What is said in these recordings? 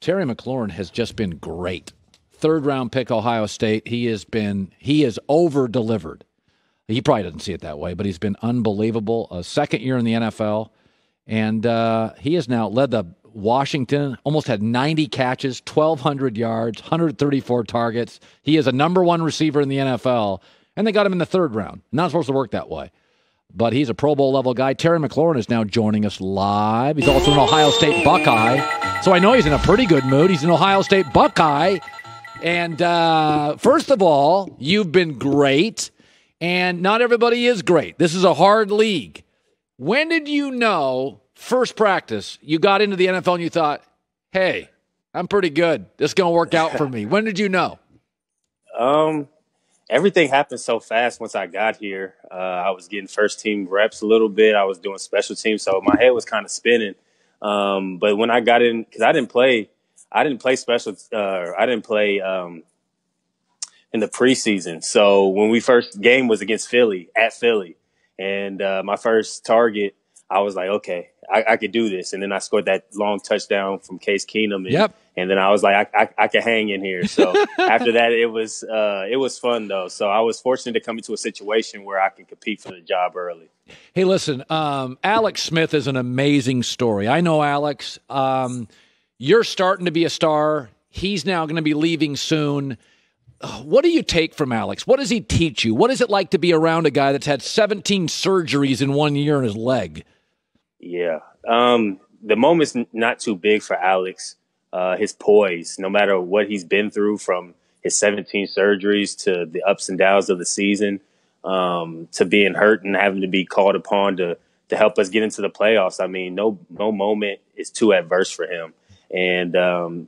Terry McLaurin has just been great. Third-round pick, Ohio State. He has over-delivered. He probably doesn't see it that way, but he's been unbelievable. A second year in the NFL, and he has now led the Washington, almost had 90 catches, 1,200 yards, 134 targets. He is a number one receiver in the NFL, and they got him in the third round. Not supposed to work that way. But he's a Pro Bowl level guy. Terry McLaurin is now joining us live. He's also an Ohio State Buckeye. So I know he's in a pretty good mood. He's an Ohio State Buckeye. And first of all, you've been great. And not everybody is great. This is a hard league. When did you know, first practice, you got into the NFL and you thought, hey, I'm pretty good. This is going to work out for me. When did you know? Everything happened so fast once I got here. I was getting first team reps a little bit. I was doing special teams, so my head was kind of spinning. But when I got in, because I didn't play special. I didn't play in the preseason. So when we first game was against Philly, at Philly, and my first target, I was like, okay, I could do this. And then I scored that long touchdown from Case Keenum. And then I was like, I can hang in here. So after that, it was fun, though. So I was fortunate to come into a situation where I can compete for the job early. Hey, listen, Alex Smith is an amazing story. I know Alex. You're starting to be a star. He's now going to be leaving soon. What do you take from Alex? What does he teach you? What is it like to be around a guy that's had 17 surgeries in 1 year in his leg? Yeah. The moment's not too big for Alex. His poise, no matter what he's been through, from his 17 surgeries to the ups and downs of the season, to being hurt and having to be called upon to help us get into the playoffs. I mean, no moment is too adverse for him. And,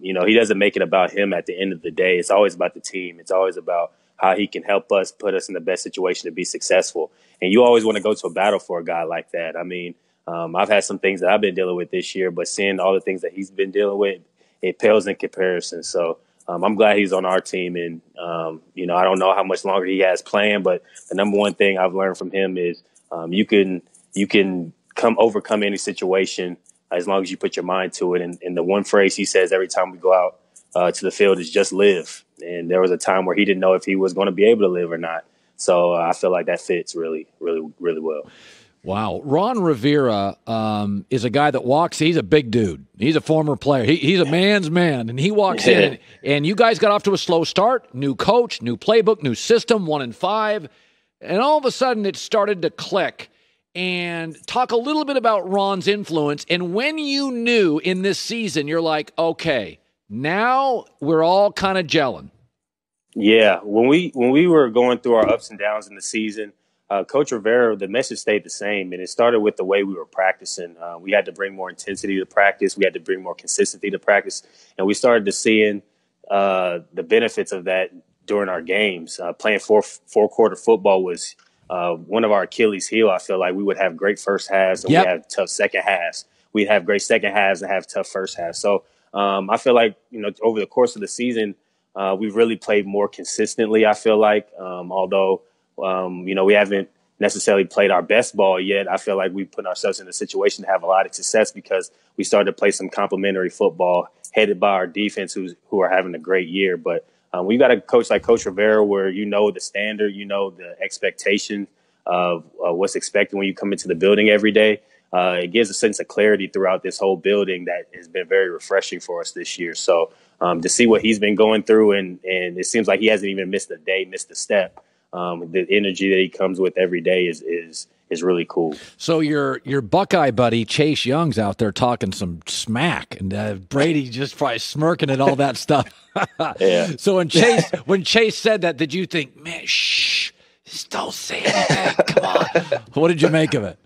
he doesn't make it about him at the end of the day. It's always about the team. It's always about how he can help us, put us in the best situation to be successful. And you always want to go to a battle for a guy like that. I mean, I've had some things that I've been dealing with this year, but seeing all the things that he's been dealing with, it pales in comparison. So I'm glad he's on our team. And, I don't know how much longer he has playing, but the number one thing I've learned from him is you can overcome any situation as long as you put your mind to it. And the one phrase he says every time we go out to the field is just live. And there was a time where he didn't know if he was going to be able to live or not. So I feel like that fits really, really, really well. Wow. Ron Rivera is a guy that walks. He's a big dude. He's a former player. He's a man's man. And he walks in, and you guys got off to a slow start. New coach, new playbook, new system, 1-5. And all of a sudden it started to click. And talk a little bit about Ron's influence. And when you knew in this season, you're like, okay, now we're all kind of gelling. Yeah. When we were going through our ups and downs in the season, Coach Rivera, the message stayed the same. And it started with the way we were practicing. We had to bring more intensity to practice. We had to bring more consistency to practice. And we started to seeing the benefits of that during our games. Playing four-quarter football was one of our Achilles heel. I feel like we would have great first halves and we'd have tough second halves. We'd have great second halves and have tough first halves. So I feel like, over the course of the season, we've really played more consistently, I feel like. Although, we haven't necessarily played our best ball yet, I feel like we put ourselves in a situation to have a lot of success because we started to play some complementary football headed by our defense who are having a great year. But when you got a coach like Coach Rivera where the standard, the expectation of what's expected when you come into the building every day, it gives a sense of clarity throughout this whole building that has been very refreshing for us this year. So to see what he's been going through, and it seems like he hasn't even missed a day, missed a step. The energy that he comes with every day is really cool. So your Buckeye buddy Chase Young's out there talking some smack, and Brady just probably smirking at all that stuff. Yeah. So when Chase said that, did you think, man, shh, just don't say anything? Come on. What did you make of it?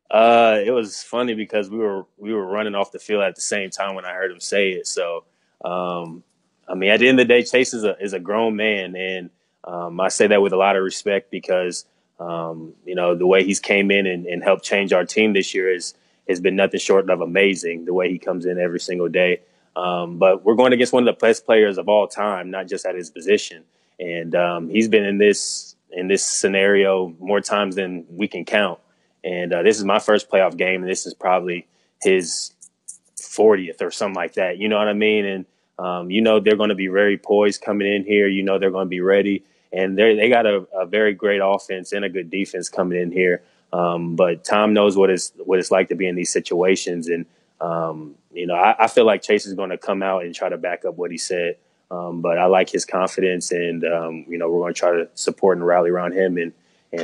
It was funny because we were running off the field at the same time when I heard him say it. So, at the end of the day, Chase is a grown man, and I say that with a lot of respect because, the way he's came in and helped change our team this year has been nothing short of amazing, the way he comes in every single day. But we're going against one of the best players of all time, not just at his position. And he's been in this scenario more times than we can count. And this is my first playoff game, and this is probably his 40th or something like that. You know what I mean? And, they're going to be very poised coming in here. They're going to be ready. And they got a very great offense and a good defense coming in here. But Tom knows what it's like to be in these situations. And, I feel like Chase is going to come out and try to back up what he said. But I like his confidence, and, we're going to try to support and rally around him and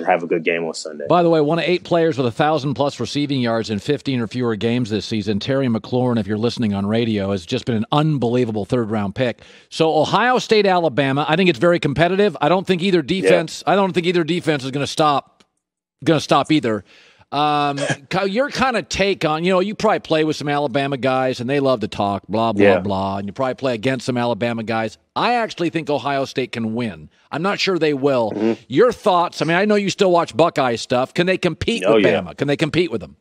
have a good game on Sunday. By the way, one of 8 players with 1,000-plus receiving yards in 15 or fewer games this season, Terry McLaurin, if you're listening on radio, has just been an unbelievable third-round pick. So Ohio State, Alabama, I think it's very competitive. I don't think either defense. Yeah. I don't think either defense is going to stop either. Your kind of take on, you probably play with some Alabama guys, and they love to talk, blah, blah, blah, and you probably play against some Alabama guys. I actually think Ohio State can win. I'm not sure they will. Mm-hmm. Your thoughts? I mean, I know you still watch Buckeye stuff. Can they compete with Bama? Can they compete with them?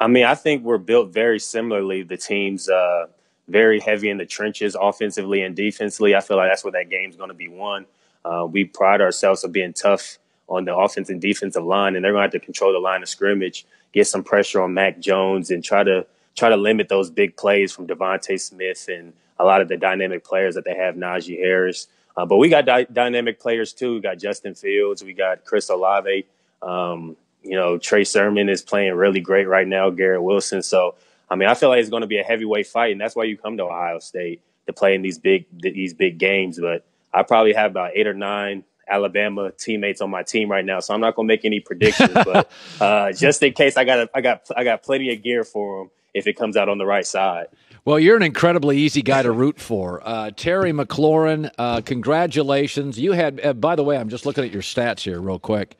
I mean, I think we're built very similarly. The team's very heavy in the trenches offensively and defensively. I feel like that's where that game's going to be won. We pride ourselves on being tough on the offense and defensive line, and they're going to have to control the line of scrimmage, get some pressure on Mac Jones, and try to limit those big plays from Devontae Smith and a lot of the dynamic players that they have, Najee Harris. But we got dynamic players too. We got Justin Fields, we got Chris Olave. Trey Sermon is playing really great right now, Garrett Wilson. So, I mean, I feel like it's going to be a heavyweight fight, and that's why you come to Ohio State to play in these big games. But I probably have about 8 or 9 Alabama teammates on my team right now, so I'm not going to make any predictions. But just in case, I got plenty of gear for them if it comes out on the right side. Well, you're an incredibly easy guy to root for. Terry McLaurin, congratulations. You had, by the way, I'm just looking at your stats here real quick.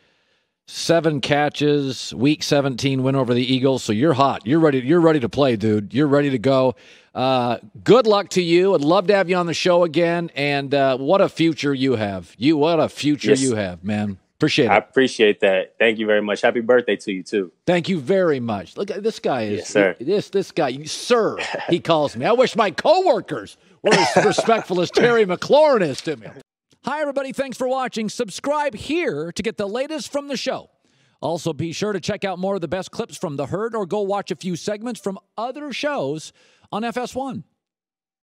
7 catches, Week 17 win over the Eagles. So you're hot. You're ready to play, dude. You're ready to go. Good luck to you. I'd love to have you on the show again. And what a future you have. What a future you have, man. Appreciate it. I appreciate that. Thank you very much. Happy birthday to you, too. Thank you very much. Look, this guy is, yes, sir. This guy, sir, he calls me. I wish my coworkers were as respectful as Terry McLaurin is to me. Hi, everybody. Thanks for watching. Subscribe here to get the latest from the show. Also, be sure to check out more of the best clips from The Herd or go watch a few segments from other shows on FS1.